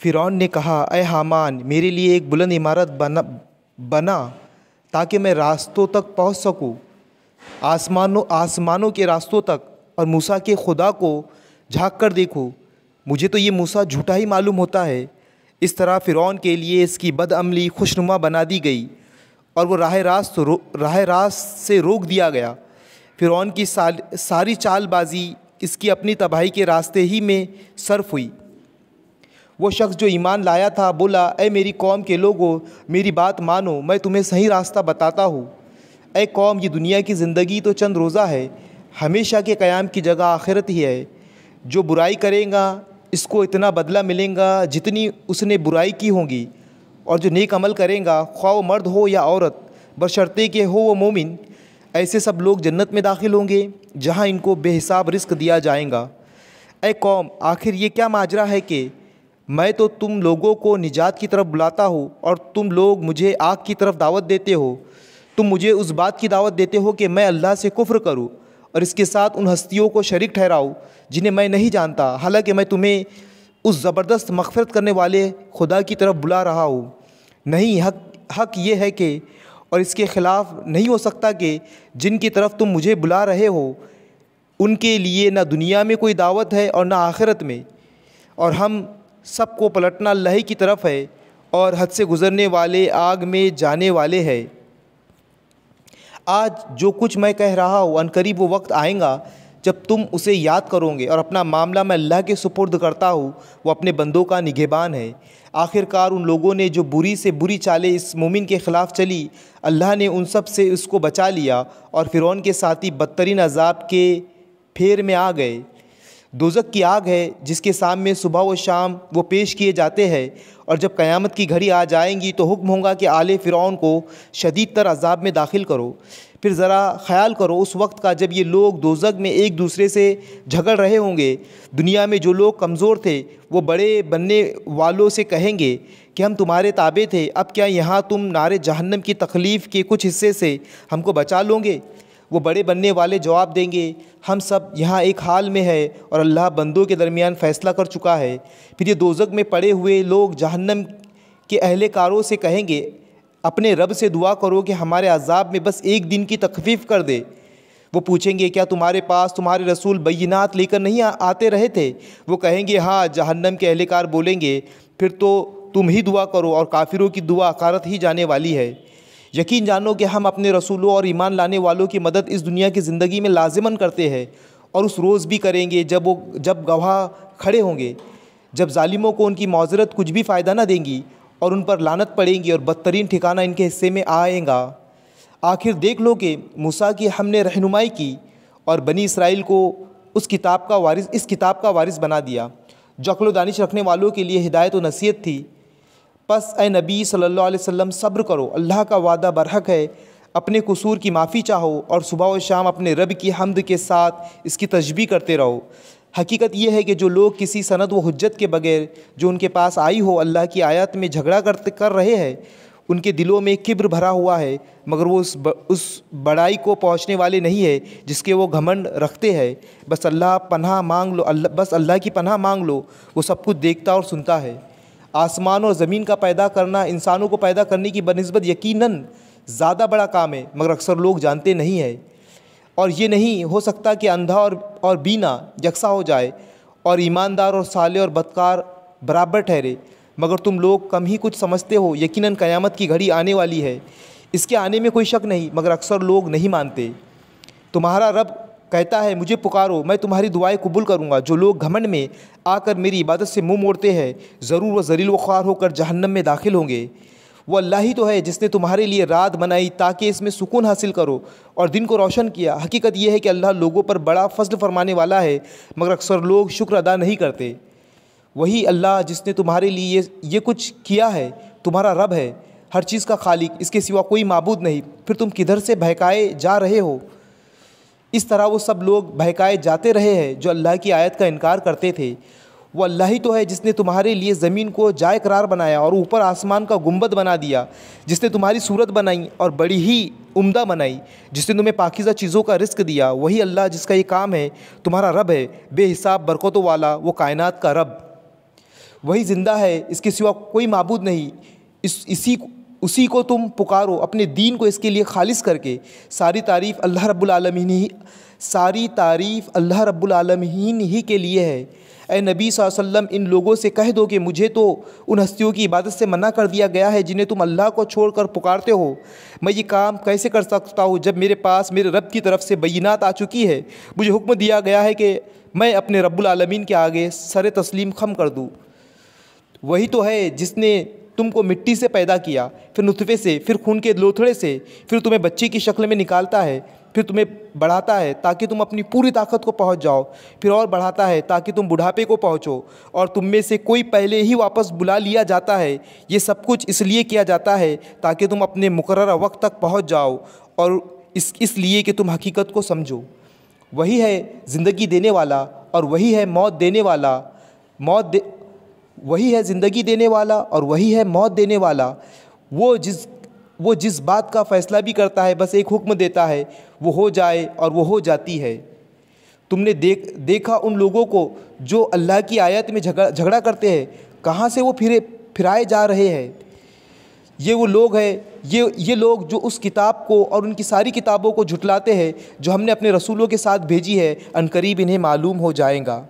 فرعون نے کہا اے حامان میرے لیے ایک بلند عمارت بنا تاکہ میں راستوں تک پہنچ سکوں، آسمانوں کے راستوں تک، اور موسیٰ کے خدا کو جھانک کر دیکھوں۔ مجھے تو یہ موسیٰ جھوٹا ہی معلوم ہوتا ہے۔ اس طرح فرعون کے لیے اس کی بد عملی خوشنما بنا دی گئی اور وہ راہ راست سے روک دیا گیا۔ فرعون کی ساری چال بازی اس کی اپنی تباہی کے راستے ہی میں صرف ہوئی۔ وہ شخص جو ایمان لایا تھا بولا اے میری قوم کے لوگو میری بات مانو، میں تمہیں صحیح راستہ بتاتا ہوں۔ اے قوم، یہ دنیا کی زندگی تو چند روزہ ہے، ہمیشہ کے قیام کی جگہ آخرت ہی ہے۔ جو برائی کرے گا اس کو اتنا بدلہ ملے گا جتنی اس نے برائی کی ہوگی، اور جو نیک عمل کرے گا خواہ وہ مرد ہو یا عورت، بشرطے کہ ہو وہ مومن، ایسے سب لوگ جنت میں داخل ہوں گے جہاں ان کو بے حساب رزق دیا جائے گا۔ اے قوم، آخر یہ کیا ماجرا ہے کہ میں تو تم لوگوں کو نجات کی طرف بلاتا ہوں اور تم لوگ مجھے آگ کی طرف دعوت دیتے ہو۔ تم مجھے اس بات کی دعوت دیتے ہو کہ میں اللہ سے کفر کروں اور اس کے ساتھ ان ہستیوں کو شریک ٹھہراؤں جنہیں میں نہیں جانتا، حالانکہ میں تمہیں اس زبردست مغفرت کرنے والے خدا کی طرف بلا رہا ہوں۔ نہیں، حق یہ ہے کہ اور اس کے خلاف نہیں ہو سکتا کہ جن کی طرف تم مجھے بلا رہے ہو ان کے لیے نہ دنیا میں کوئی دعوت ہے اور نہ آخرت میں، اور ہم سب کو پلٹنا اللہ ہی کی طرف ہے اور حد سے گزرنے والے آگ میں جانے والے ہیں۔ آج جو کچھ میں کہہ رہا ہوں عنقریب وہ وقت آئے گا جب تم اسے یاد کرو گے، اور اپنا معاملہ میں اللہ کے سپرد کرتا ہوں، وہ اپنے بندوں کا نگہبان ہے۔ آخر کار ان لوگوں نے جو بری سے بری چالیں اس مومن کے خلاف چلی، اللہ نے ان سب سے اس کو بچا لیا، اور فرعون کے ساتھی بدترین عذاب کے پھیر میں آ گئے۔ دوزخ کی آگ ہے جس کے سامنے صبح و شام وہ پیش کیے جاتے ہیں، اور جب قیامت کی گھڑی آ جائیں گی تو حکم ہوگا کہ آل فرعون کو شدید تر عذاب میں داخل کرو۔ پھر ذرا خیال کرو اس وقت کا جب یہ لوگ دوزخ میں ایک دوسرے سے جھگڑ رہے ہوں گے۔ دنیا میں جو لوگ کمزور تھے وہ بڑے بننے والوں سے کہیں گے کہ ہم تمہارے تابع تھے، اب کیا یہاں تم نار جہنم کی تکلیف کے کچھ حصے سے ہم کو بچا لو گے؟ وہ بڑے بننے والے جواب دیں گے ہم سب یہاں ایک حال میں ہے اور اللہ بندوں کے درمیان فیصلہ کر چکا ہے۔ پھر یہ دوزخ میں پڑے ہوئے لوگ جہنم کے اہل کاروں سے کہیں گے اپنے رب سے دعا کرو کہ ہمارے عذاب میں بس ایک دن کی تخفیف کر دے۔ وہ پوچھیں گے کیا تمہارے پاس تمہارے رسول بینات لے کر نہیں آتے رہے تھے؟ وہ کہیں گے ہاں۔ جہنم کے اہل کار بولیں گے پھر تو تم ہی دعا کرو، اور کافروں کی دعا اخارت ہی جانے والی ہے۔ یقین جانو کہ ہم اپنے رسولوں اور ایمان لانے والوں کی مدد اس دنیا کی زندگی میں لازماً کرتے ہیں، اور اس روز بھی کریں گے جب گواہ کھڑے ہوں گے، جب ظالموں کو ان کی معذرت کچھ بھی فائدہ نہ دیں گی اور ان پر لعنت پڑیں گی اور بدترین ٹھکانہ ان کے حصے میں آئے گا۔ آخر دیکھ لو کہ موسیٰ کی ہم نے رہنمائی کی اور بنی اسرائیل کو اس کتاب کا وارث بنا دیا جو عقل و دانش رکھنے والوں کے لیے ہدایت و نصیحت تھی۔ پس اے نبی صلی اللہ علیہ وسلم صبر کرو، اللہ کا وعدہ برحق ہے، اپنے قصور کی معافی چاہو اور صبح و شام اپنے رب کی حمد کے ساتھ اس کی تسبیح کرتے رہو۔ حقیقت یہ ہے کہ جو لوگ کسی سند و حجت کے بغیر جو ان کے پاس آئی ہو اللہ کی آیات میں جھگڑا کر رہے ہیں، ان کے دلوں میں کبر بھرا ہوا ہے، مگر وہ اس بڑائی کو پہنچنے والے نہیں ہے جس کے وہ گھمنڈ رکھتے ہیں۔ بس اللہ کی پناہ مانگ لو، وہ سب کچھ دیکھتا اور سنتا ہے۔ آسمان اور زمین کا پیدا کرنا انسانوں کو پیدا کرنے کی بنسبت یقیناً زیادہ بڑا کام ہے، مگر اکثر لوگ جانتے نہیں ہیں۔ اور یہ نہیں ہو سکتا کہ اندھا اور بینا یکساں ہو جائے اور ایماندار اور صالح اور بدکار برابر ٹھہرے، مگر تم لوگ کم ہی کچھ سمجھتے ہو۔ یقیناً قیامت کی گھڑی آنے والی ہے، اس کے آنے میں کوئی شک نہیں، مگر اکثر لوگ نہیں مانتے۔ تمہارا رب کہتا ہے مجھے پکارو، میں تمہاری دعائیں قبول کروں گا۔ جو لوگ گھمنڈ میں آ کر میری عبادت سے منہ موڑتے ہیں ضرور وہ ذلیل و خوار ہو کر جہنم میں داخل ہوں گے۔ وہ اللہ ہی تو ہے جس نے تمہارے لیے رات بنائی تاکہ اس میں سکون حاصل کرو اور دن کو روشن کیا۔ حقیقت یہ ہے کہ اللہ لوگوں پر بڑا فضل فرمانے والا ہے، مگر اکثر لوگ شکر ادا نہیں کرتے۔ وہی اللہ جس نے تمہارے لیے یہ کچھ کیا ہے تمہارا رب ہے، ہر چیز کا خالق، اس کے سوا کوئی معبود نہیں۔ پھر تم کدھر سے بہکائے جا رہے ہو؟ اس طرح وہ سب لوگ بہکائے جاتے رہے ہیں جو اللہ کی آیت کا انکار کرتے تھے۔ وہ اللہ ہی تو ہے جس نے تمہارے لیے زمین کو جائے قرار بنایا اور اوپر آسمان کا گنبد بنا دیا، جس نے تمہاری صورت بنائی اور بڑی ہی عمدہ بنائی، جس نے تمہیں پاکیزہ چیزوں کا رزق دیا۔ وہی اللہ جس کا یہ کام ہے تمہارا رب ہے، بے حساب برکتوں والا، وہ کائنات کا رب۔ وہی زندہ ہے، اس کے سوا کوئی معبود نہیں، اسی کو تم پکارو، اپنے دین کو اس کے لیے خالص کر کے۔ ساری تعریف اللہ رب العالمین ہی کے لیے ہے۔ اے نبی صلی اللہ علیہ وسلم، ان لوگوں سے کہہ دو کہ مجھے تو ان ہستیوں کی عبادت سے منع کر دیا گیا ہے جنہیں تم اللہ کو چھوڑ کر پکارتے ہو۔ میں یہ کام کیسے کر سکتا ہوں جب میرے پاس میرے رب کی طرف سے بینات آ چکی ہے؟ مجھے حکم دیا گیا ہے کہ میں اپنے رب العالمین کے آگے سر تسلیم خم کر دوں۔ وہی تو ہے جس نے تم کو مٹی سے پیدا کیا، پھر نطفے سے، پھر خون کے لوتھڑے سے، پھر تمہیں بچے کی شکل میں نکالتا ہے، پھر تمہیں بڑھاتا ہے تاکہ تم اپنی پوری طاقت کو پہنچ جاؤ، پھر اور بڑھاتا ہے تاکہ تم بڑھاپے کو پہنچو، اور تم میں سے کوئی پہلے ہی واپس بلا لیا جاتا ہے۔ یہ سب کچھ اس لیے کیا جاتا ہے تاکہ تم اپنے مقررہ وقت تک پہنچ جاؤ، اور اس لیے کہ تم حقیقت کو سمجھو۔ وہی ہے زندگی دینے والا اور وہی ہے موت دینے والا، وہی ہے زندگی دینے والا اور وہی ہے موت دینے والا۔ وہ جس بات کا فیصلہ بھی کرتا ہے بس ایک حکم دیتا ہے، وہ ہو جائے اور وہ ہو جاتی ہے۔ تم نے دیکھا ان لوگوں کو جو اللہ کی آیت میں جھگڑا کرتے ہیں، کہاں سے وہ پھرائے جا رہے ہیں۔ یہ وہ لوگ ہیں، یہ لوگ جو اس کتاب کو اور ان کی ساری کتابوں کو جھٹلاتے ہیں جو ہم نے اپنے رسولوں کے ساتھ بھیجی ہے، عنقریب انہیں معلوم ہو جائے گا۔